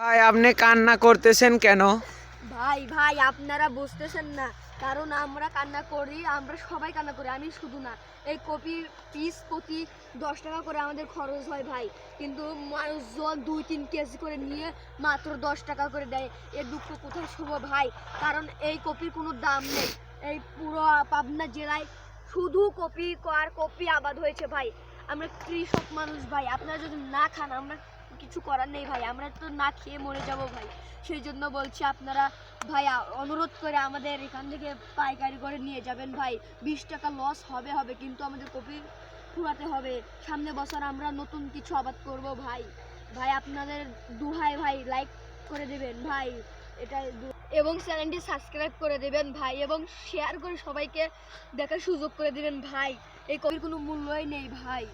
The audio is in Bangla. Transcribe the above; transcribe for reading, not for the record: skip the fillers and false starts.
ভাই আপনি কান্না করতেছেন কেন? ভাই ভাই আপনারা বুঝতেছেন না, কারণ আমরা কান্না করি, আমরা সবাই কান্না করি, আমি শুধু না। এই কপির পিস প্রতি 10 টাকা করে আমাদের খরচ হয় ভাই, কিন্তু মানুষজন 2-3 কেজি করে নিয়ে মাত্র 10 টাকা করে দেয়। এর দুঃখ কোথায় শুভ ভাই? কারণ এই কপির কোনো দাম নেই। এই পুরো পাবনা জেলায় শুধু কপি আর কপি আবাদ হয়েছে ভাই। আমরা কৃষক মানুষ ভাই, আপনারা যদি না খান আমরা কিছু করার নেই ভাই, আমরা তো না খেয়ে মরে যাব ভাই। সেই জন্য বলছি আপনারা ভাই অনুরোধ করে আমাদের এখান থেকে পাইকারি করে নিয়ে যাবেন ভাই। 20 টাকা লস হবে হবে, কিন্তু আমাদের কপি ফুরাতে হবে। সামনে বছর আমরা নতুন কিছু আবাদ করব ভাই। ভাই আপনাদের দুহাই ভাই, লাইক করে দেবেন ভাই এটা, এবং চ্যানেলটি সাবস্ক্রাইব করে দেবেন ভাই, এবং শেয়ার করে সবাইকে দেখার সুযোগ করে দেবেন ভাই। এই কপির কোনো মূল্যই নেই ভাই।